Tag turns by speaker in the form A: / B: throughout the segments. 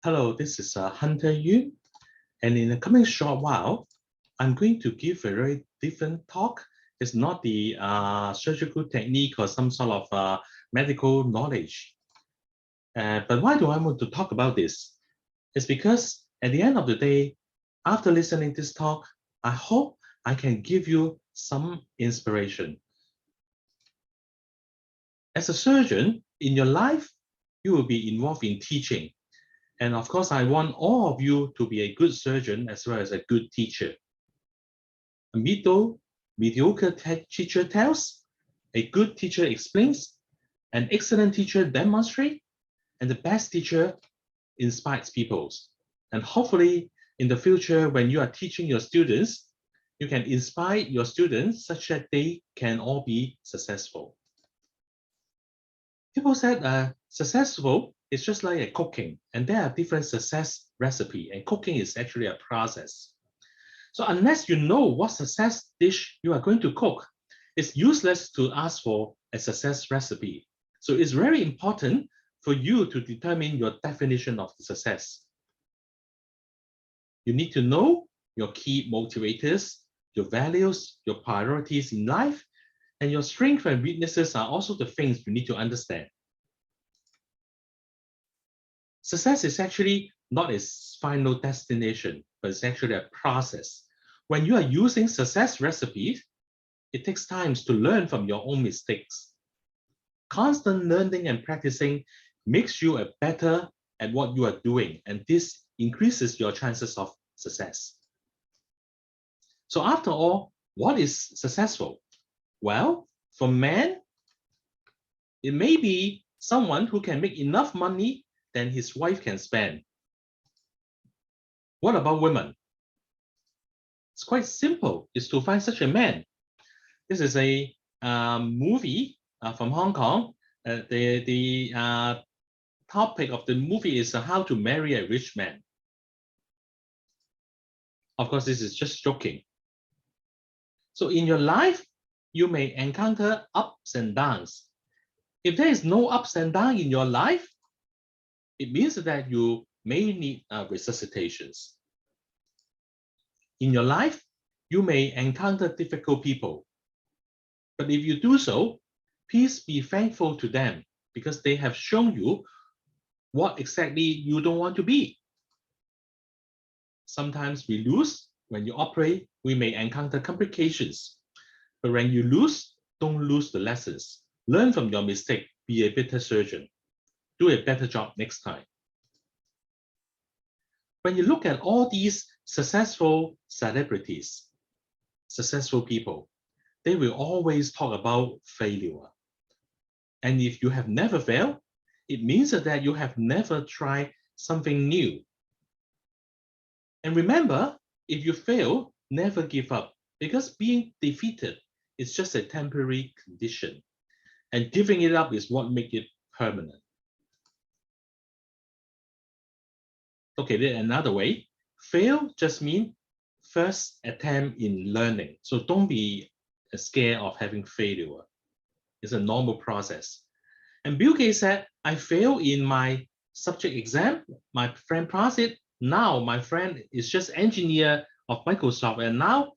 A: Hello, this is Hunter Yu, and in the coming short while, I'm going to give a very different talk. It's not the surgical technique or some sort of medical knowledge. But why do I want to talk about this? It's because at the end of the day, after listening to this talk, I hope I can give you some inspiration. As a surgeon, in your life, you will be involved in teaching. And of course, I want all of you to be a good surgeon as well as a good teacher. A mediocre teacher tells, a good teacher explains, an excellent teacher demonstrates, and the best teacher inspires people. And hopefully, in the future, when you are teaching your students, you can inspire your students such that they can all be successful. People said successful is just like a cooking, and there are different success recipe, and cooking is actually a process. So unless you know what success dish you are going to cook, it's useless to ask for a success recipe. So it's very important for you to determine your definition of success. You need to know your key motivators, your values, your priorities in life, and your strengths and weaknesses are also the things you need to understand. Success is actually not a final destination, but it's actually a process. When you are using success recipes, it takes time to learn from your own mistakes. Constant learning and practicing makes you a better at what you are doing, and this increases your chances of success. So after all, what is successful? Well, for men, it may be someone who can make enough money than his wife can spend. What about women? It's quite simple. It's to find such a man. This is a movie from Hong Kong. The topic of the movie is how to marry a rich man. Of course, this is just joking. So in your life, you may encounter ups and downs. If there is no ups and downs in your life, it means that you may need resuscitations. In your life, you may encounter difficult people. But if you do so, please be thankful to them because they have shown you what exactly you don't want to be. Sometimes we lose. When you operate, we may encounter complications. But when you lose, don't lose the lessons. Learn from your mistake. Be a better surgeon. Do a better job next time. When you look at all these successful celebrities, successful people, they will always talk about failure. And if you have never failed, it means that you have never tried something new. And remember, if you fail, never give up, because being defeated is just a temporary condition. And giving it up is what makes it permanent. Okay, then another way, fail just means first attempt in learning. So don't be scared of having failure. It's a normal process. And Bill Gates said, I failed in my subject exam. My friend passed it. Now my friend is just engineer of Microsoft. And now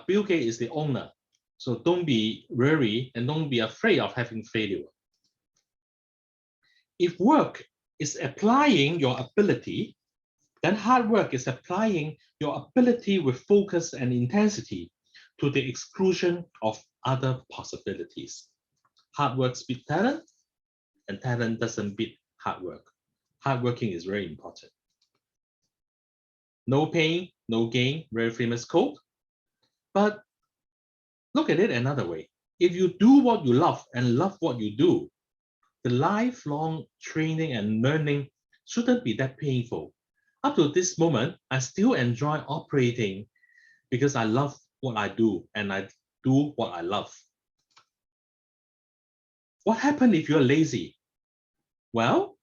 A: Bill Gates is the owner. So don't be worried and don't be afraid of having failure. If work is applying your ability, then hard work is applying your ability with focus and intensity to the exclusion of other possibilities. Hard work beats talent, and talent doesn't beat hard work. Hard working is very important. No pain, no gain, very famous quote. But look at it another way. If you do what you love and love what you do, the lifelong training and learning shouldn't be that painful. Up to this moment, I still enjoy operating because I love what I do and I do what I love. What happens if you're lazy? Well,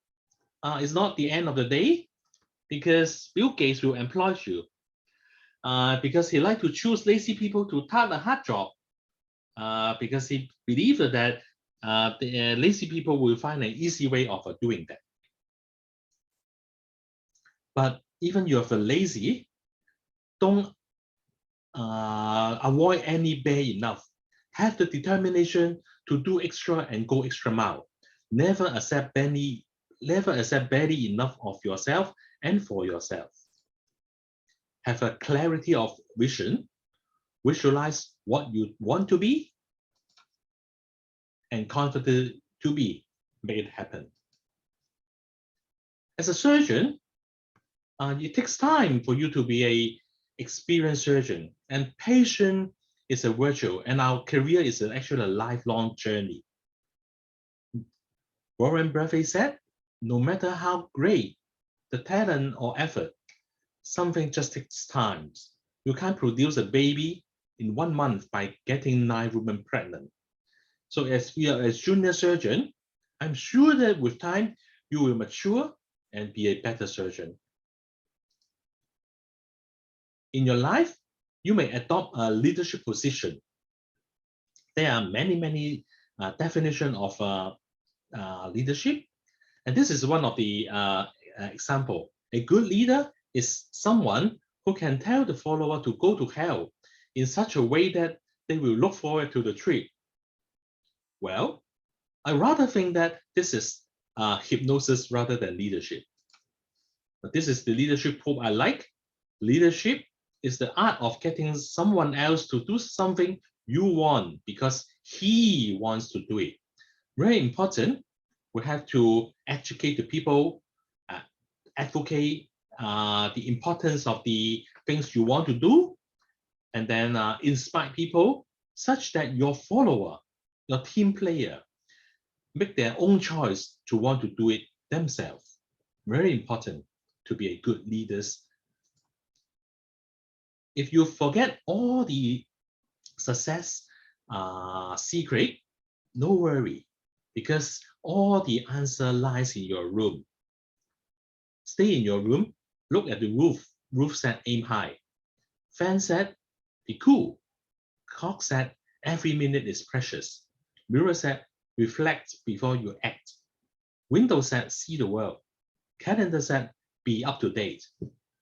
A: it's not the end of the day because Bill Gates will employ you because he likes to choose lazy people to take the hard job because he believes that the lazy people will find an easy way of doing that. But even you're lazy, don't avoid any bare enough. Have the determination to do extra and go extra mile. Never accept barely enough of yourself and for yourself. Have a clarity of vision. Visualize what you want to be and confident to be. Make it happen. As a surgeon, it takes time for you to be a experienced surgeon, and patient is a virtue, and our career is actually a lifelong journey. Warren Buffett said, no matter how great the talent or effort, something just takes time. You can't produce a baby in 1 month by getting 9 women pregnant. So as we are a junior surgeon, I'm sure that with time, you will mature and be a better surgeon. In your life, you may adopt a leadership position. There are many definitions of leadership, and this is one of the example. A good leader is someone who can tell the follower to go to hell in such a way that they will look forward to the trip. Well, I rather think that this is hypnosis rather than leadership. But this is the leadership hope I like. Leadership is the art of getting someone else to do something you want because he wants to do it. Very important. We have to educate the people, advocate the importance of the things you want to do, and then inspire people such that your follower, your team player, make their own choice to want to do it themselves. Very important to be a good leader. If you forget all the success secret, no worry, because all the answer lies in your room. Stay in your room, look at the roof. Roof said aim high. Fan said be cool. Clock said every minute is precious. Mirror said reflect before you act. Window said see the world. Calendar said be up to date.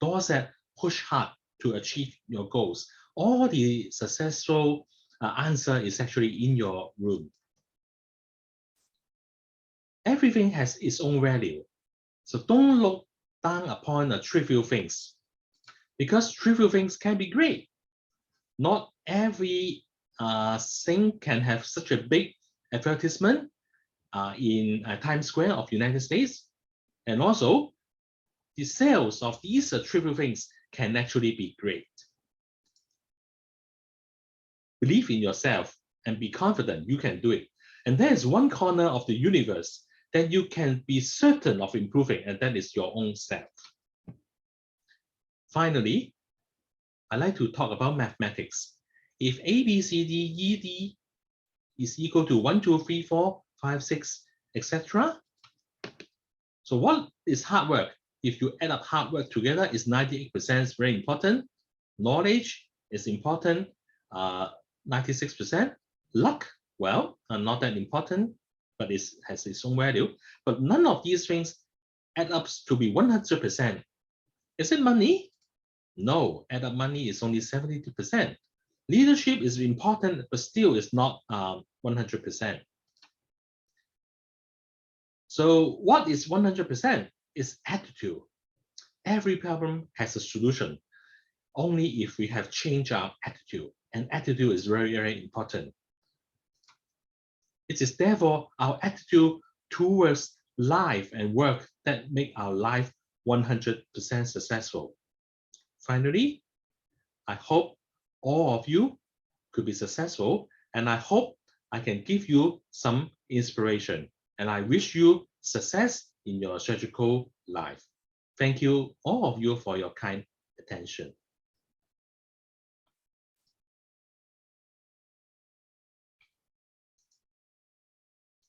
A: Door said push hard to achieve your goals. All the successful answer is actually in your room. Everything has its own value. So don't look down upon the trivial things, because trivial things can be great. Not every thing can have such a big advertisement in Times Square of United States. And also, the sales of these trivial things can actually be great. Believe in yourself and be confident you can do it. And there is one corner of the universe that you can be certain of improving, and that is your own self. Finally, I like to talk about mathematics. If A, B, C, D, E, D is equal to 1, 2, 3, 4, 5, 6, etc. So what is hard work? If you add up hard work together, it's 98%, very important. Knowledge is important, 96%. Luck, well, not that important, but it has its own value. But none of these things add up to be 100%. Is it money? No, add up money is only 72%. Leadership is important, but still is not 100%. So what is 100%? Is attitude. Every problem has a solution, only if we have changed our attitude. And attitude is very, very important. It is therefore our attitude towards life and work that make our life 100% successful. Finally, I hope all of you could be successful, and I hope I can give you some inspiration. And I wish you success in your surgical life. Thank you, all of you, for your kind attention.